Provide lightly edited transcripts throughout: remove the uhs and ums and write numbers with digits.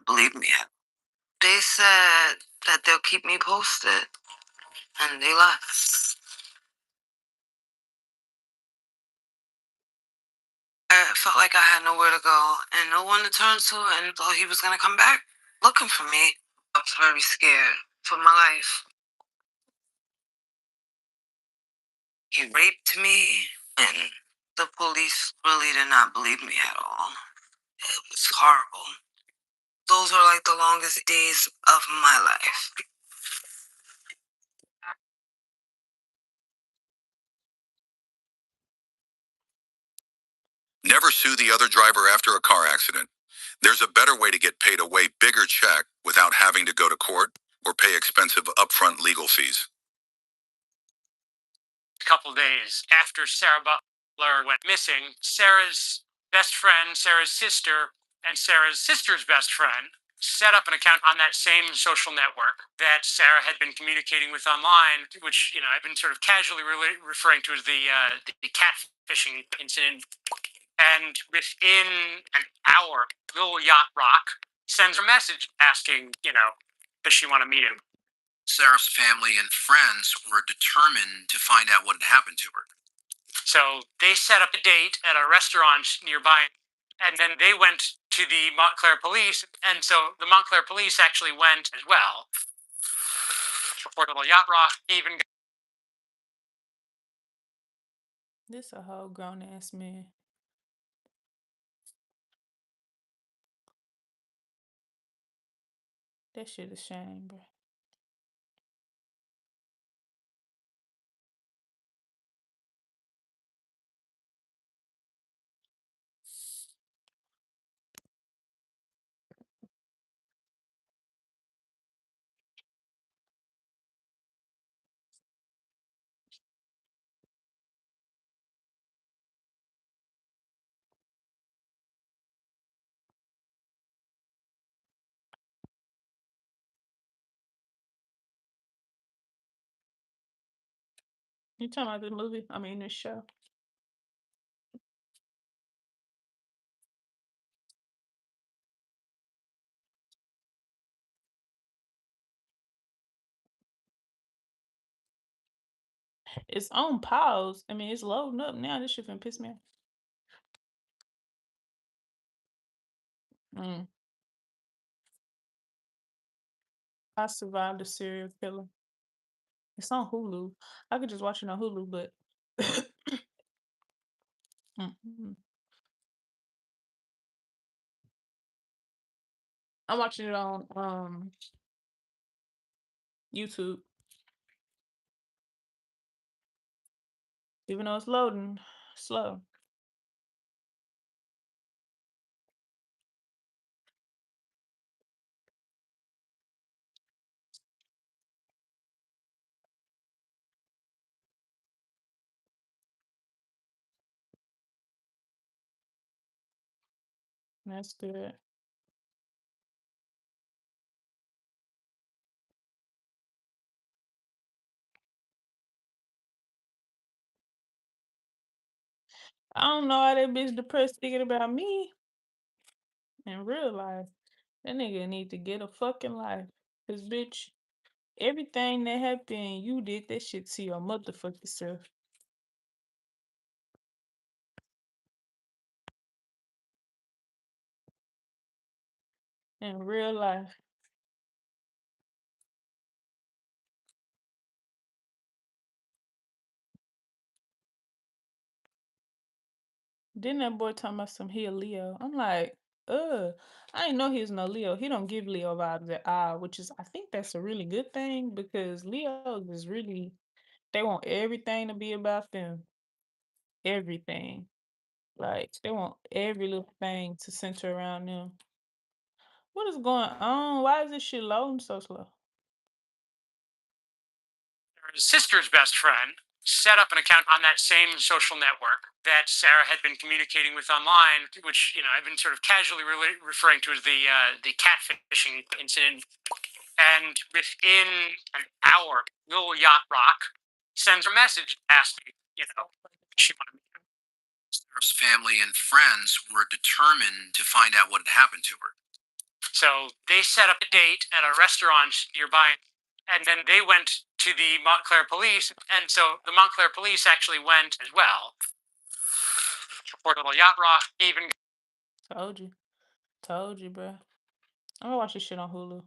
believe me. They said that they'll keep me posted, and they left. I felt like I had nowhere to go and no one to turn to, and thought he was gonna come back looking for me. I was very scared for my life. He raped me, and the police really did not believe me at all. It was horrible. Those were like the longest days of my life. Never sue the other driver after a car accident. There's a better way to get paid a way bigger check without having to go to court or pay expensive upfront legal fees. A couple days after Sarah Butler went missing, Sarah's best friend, Sarah's sister, and Sarah's sister's best friend set up an account on that same social network that Sarah had been communicating with online, which I've been sort of casually referring to as the catfishing incident. And within an hour, Lil Yacht Rock sends a message asking, does she want to meet him? Sarah's family and friends were determined to find out what had happened to her. So they set up a date at a restaurant nearby, and then they went to the Montclair police, and so the Montclair police actually went as well. Poor little Yacht Rock even. This a whole grown ass man. That shit a shame, bro. You talking about the movie? I mean, the show. It's on pause. I mean, it's loading up now. This shit finna piss me off. Mm. I survived a serial killer. It's on Hulu. I could just watch it on Hulu, but mm. I'm watching it on YouTube. Even though it's loading slow. That's good. I don't know how that bitch depressed thinking about me in real life. That nigga need to get a fucking life. Cause bitch, everything that happened, you did that shit to your motherfucking self. In real life. Then that boy talking about some he a Leo. I'm like, I didn't know he was no Leo. He don't give Leo vibes at all, which is I think that's a really good thing because Leos is really they want everything to be about them. Everything. Like they want every little thing to center around them. What is going on? Why is this shit loading so slow? His sister's best friend set up an account on that same social network that Sarah had been communicating with online, which I've been sort of casually referring to as the catfishing incident. And within an hour, Lil Yacht Rock sends a message asking, she want to meet him. Sarah's family and friends were determined to find out what had happened to her. So they set up a date at a restaurant nearby, and then they went to the Montclair police, and so the Montclair police actually went as well. Report little yacht rock, even Told you. Told you, bro. I'm gonna watch this shit on Hulu.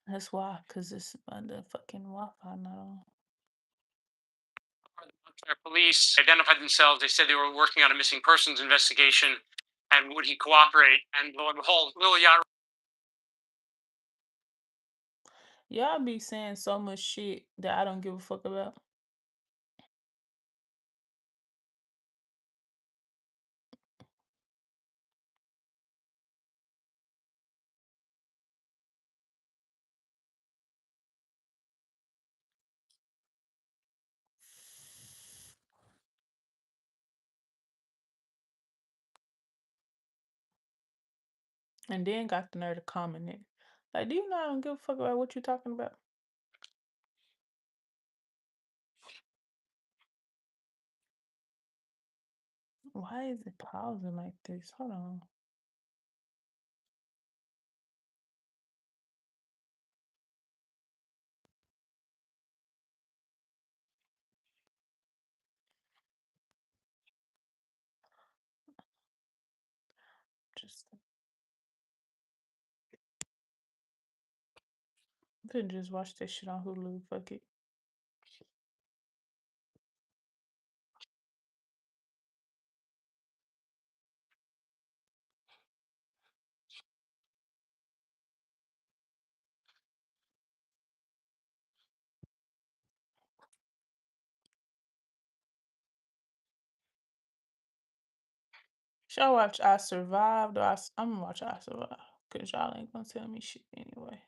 That's why, cause it's under fucking Wi-Fi not on. the Montclair police identified themselves. They said they were working on a missing persons investigation, and would he cooperate? And lo and behold, little yacht. Y'all be saying so much shit that I don't give a fuck about. And then got the nerve to comment it. Like, do you know I don't give a fuck about what you talking about? Why is it pausing like this? Hold on. Just I'm finna just watch this shit on Hulu. Fuck it. Should I watch I Survived or I'm gonna watch I Survived. Cause y'all ain't gonna tell me shit anyway.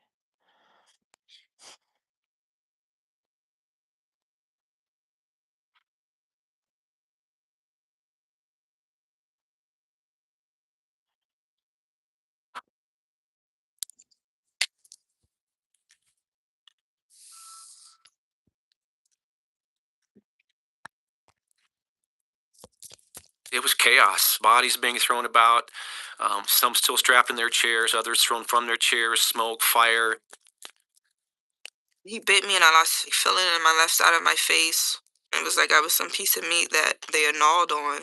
It was chaos. Bodies being thrown about, some still strapped in their chairs, others thrown from their chairs, smoke, fire. He bit me and I lost feeling in my left side of my face. It was like I was some piece of meat that they had gnawed on.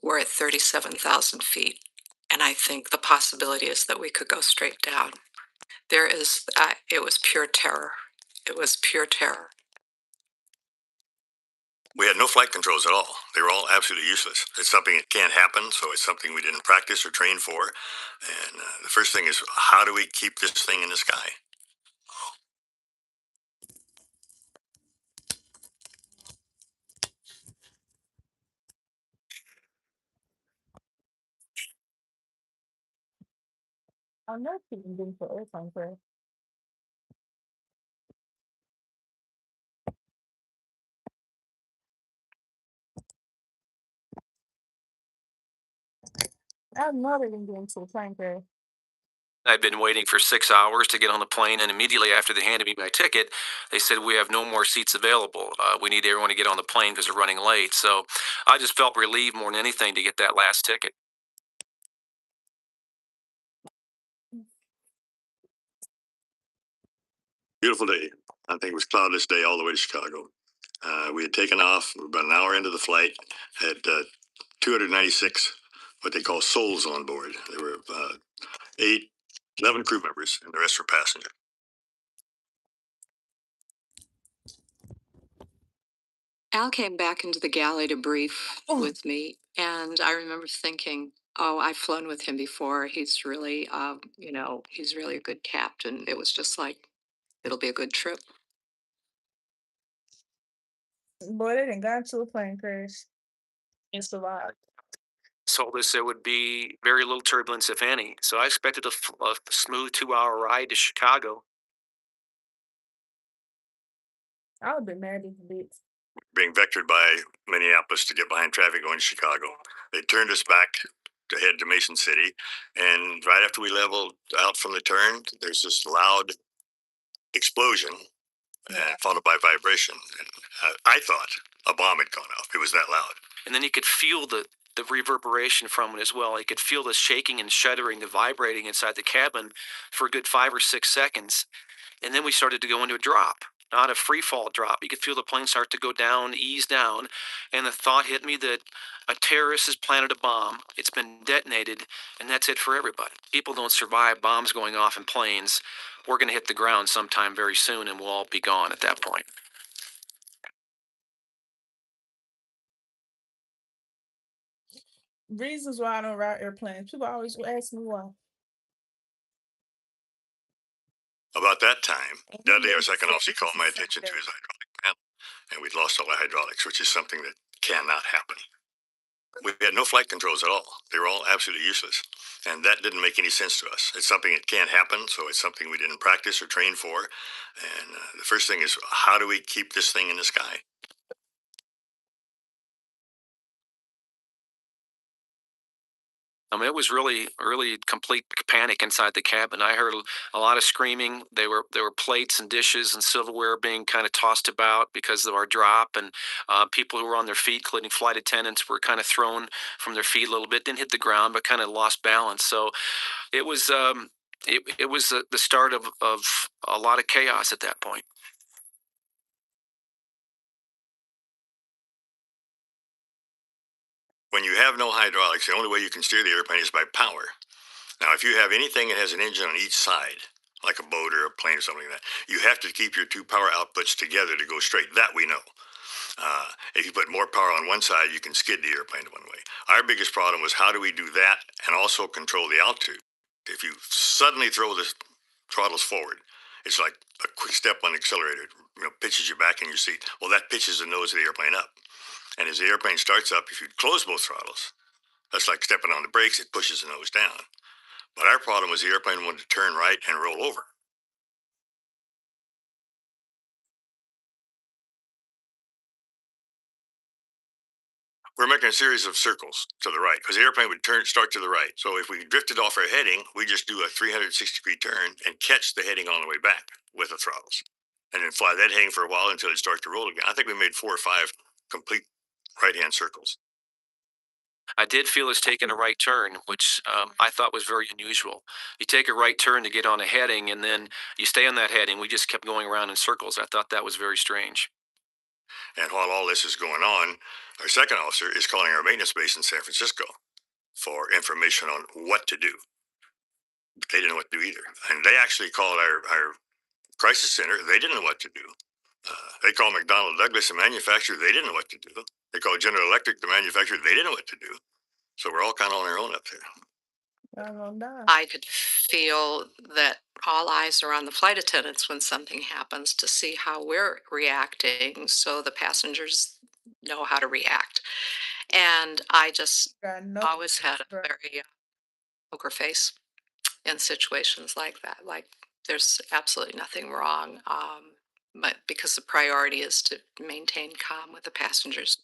We're at 37,000 feet, and I think the possibility is that we could go straight down. It was pure terror. It was pure terror. We had no flight controls at all. They were all absolutely useless. It's something that can't happen, so it's something we didn't practice or train for. And the first thing is, how do we keep this thing in the sky? I know people been for airplane crash. I've never been getting into a plane crash. I'd been waiting for 6 hours to get on the plane, and immediately after they handed me my ticket, they said, "We have no more seats available. We need everyone to get on the plane because they're running late." So I just felt relieved more than anything to get that last ticket. Beautiful day. I think it was cloudless day all the way to Chicago. We had taken off. We were about an hour into the flight. Had 296 what they call souls on board. There were 11 crew members, and the rest were passengers. Al came back into the galley to brief with me, and I remember thinking, "Oh, I've flown with him before. He's really, he's really a good captain." It was just like, it'll be a good trip. Boy, they done got into a plane crash and survived. Told us there would be very little turbulence, if any. So I expected a smooth 2 hour ride to Chicago. I would've been mad as a bitch. Being vectored by Minneapolis to get behind traffic going to Chicago. They turned us back to head to Mason City. And right after we leveled out from the turn, there's this loud explosion. and followed by vibration. And I thought a bomb had gone off. It was that loud. And then you could feel the reverberation from it as well. You could feel the shaking and shuddering, the vibrating inside the cabin for a good 5 or 6 seconds. And then we started to go into a drop, not a free fall drop. You could feel the plane start to go down, ease down. And the thought hit me that a terrorist has planted a bomb. It's been detonated, and that's it for everybody. People don't survive bombs going off in planes. We're going to hit the ground sometime very soon, and we'll all be gone at that point. Reasons why I don't ride airplanes. People always ask me why. About that time, And Dudley, our makes second officer, sense called my like attention to that. his hydraulic panel, and we'd lost all the hydraulics, which is something that cannot happen. We had no flight controls at all. They were all absolutely useless. And that didn't make any sense to us. It's something that can't happen, so it's something we didn't practice or train for. And the first thing is, how do we keep this thing in the sky? I mean, it was really, really complete panic inside the cabin. I heard a lot of screaming. There were plates and dishes and silverware being kind of tossed about because of our drop, and people who were on their feet, including flight attendants, were kind of thrown from their feet a little bit. Didn't hit the ground, but kind of lost balance. So it was it was the start of a lot of chaos at that point. When you have no hydraulics, the only way you can steer the airplane is by power. Now, if you have anything that has an engine on each side, like a boat or a plane or something like that, you have to keep your two power outputs together to go straight. That we know. If you put more power on one side, you can skid the airplane one way. Our biggest problem was how do we do that and also control the altitude? If you suddenly throw the throttles forward, it's like a quick step on the accelerator, pitches you back in your seat. Well, that pitches the nose of the airplane up. And as the airplane starts up, if you close both throttles, that's like stepping on the brakes, it pushes the nose down. But our problem was the airplane wanted to turn right and roll over. We're making a series of circles to the right because the airplane would start to the right. So if we drifted off our heading, we just do a 360-degree turn and catch the heading on the way back with the throttles, and then fly that heading for a while until it starts to roll again. I think we made 4 or 5 complete right-hand circles. I did feel us taking a right turn, which I thought was very unusual. You take a right turn to get on a heading, and then you stay on that heading. We just kept going around in circles. I thought that was very strange. And while all this is going on, our second officer is calling our maintenance base in San Francisco for information on what to do. They didn't know what to do either. And they actually called our crisis center. They didn't know what to do. They called McDonnell Douglas, the manufacturer. They didn't know what to do. They called General Electric, the manufacturer. They didn't know what to do. So we're all kind of on our own up there. Y'all gonna die. I could feel that all eyes are on the flight attendants when something happens to see how we're reacting so the passengers know how to react. And I just Got no always had a bruh. very poker face in situations like that. Like there's absolutely nothing wrong. But because the priority is to maintain calm with the passengers.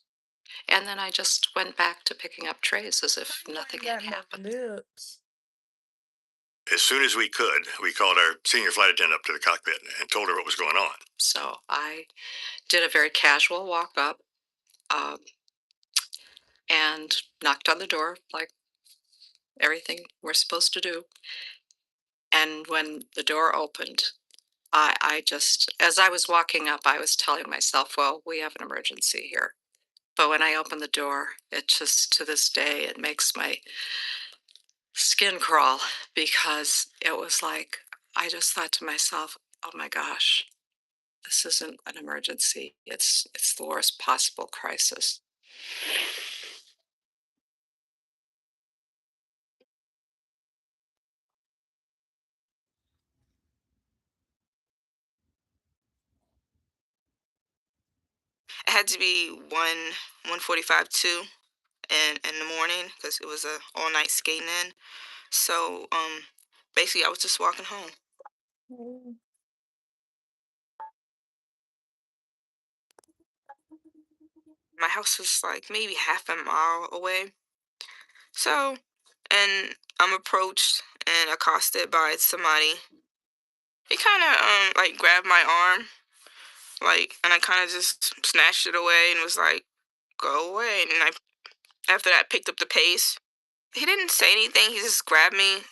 And then I just went back to picking up trays as if You nothing ain't had got no happened. lips. As soon as we could, we called our senior flight attendant up to the cockpit and told her what was going on. So I did a very casual walk up um, and knocked on the door like everything we're supposed to do. And when the door opened, I just, as I was walking up, I was telling myself, well, we have an emergency here. But when I opened the door, it just, to this day, it makes my skin crawl because it was like, I just thought to myself, oh my gosh, this isn't an emergency. It's the worst possible crisis. It had to be 1:45 2 in the morning because it was a all night skating in. So basically I was just walking home. Mm. My house was like maybe half a mile away. So and I'm approached and accosted by somebody. He kind of like grabbed my arm Like, and I kind of just snatched it away and was like, "Go away." And after that, picked up the pace. He didn't say anything. He just grabbed me.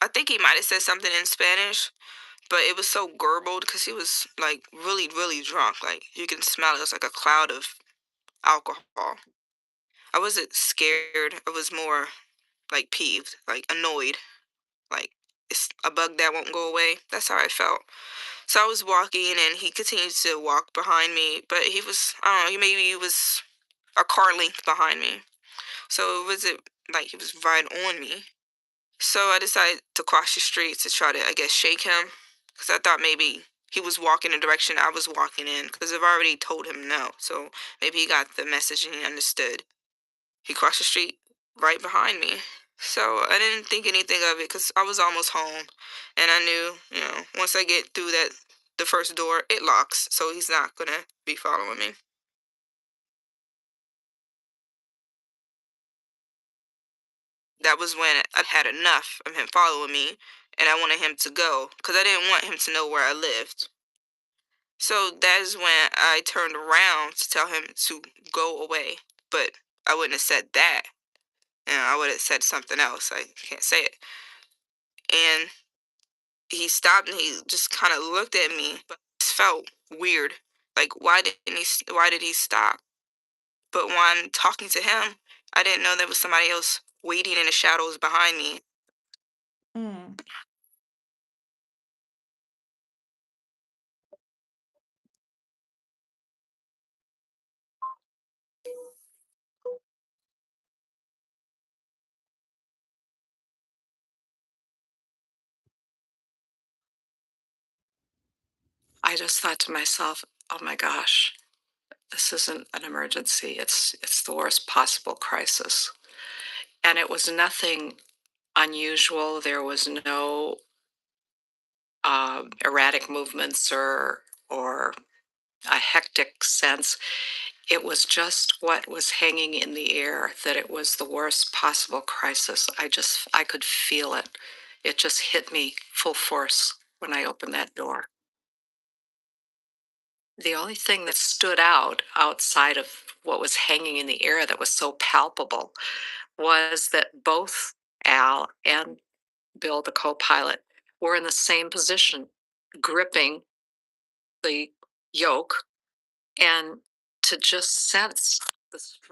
I think he might have said something in Spanish, but it was so gurgled because he was like really, really drunk. Like you can smell it. It was like a cloud of alcohol. I wasn't scared. I was more like peeved, like annoyed, like it's a bug that won't go away. That's how I felt. So I was walking, and he continued to walk behind me, but he was, I don't know, maybe he was a car length behind me. So it wasn't like he was right on me. So I decided to cross the street to try to, I guess, shake him, because I thought maybe he was walking in the direction I was walking in, because I've already told him no. So maybe he got the message and he understood. He crossed the street right behind me. So I didn't think anything of it because I was almost home, and I knew, once I get through the first door, it locks, so he's not gonna be following me. That was when I had enough of him following me, and I wanted him to go because I didn't want him to know where I lived. So that is when I turned around to tell him to go away, but I wouldn't have said that. I would have said something else. I can't say it. And he stopped and he just kind of looked at me, but it felt weird. Like why did he stop? But when I'm talking to him, I didn't know there was somebody else waiting in the shadows behind me. Mm. I just thought to myself, oh my gosh, this isn't an emergency. It's the worst possible crisis. And it was nothing unusual. There was no erratic movements or a hectic sense. It was just what was hanging in the air, that it was the worst possible crisis. I could feel it. It just hit me full force when I opened that door. The only thing that stood out outside of what was hanging in the air that was so palpable was that both Al and Bill, the co pilot, were in the same position, gripping the yoke, and to just sense the strength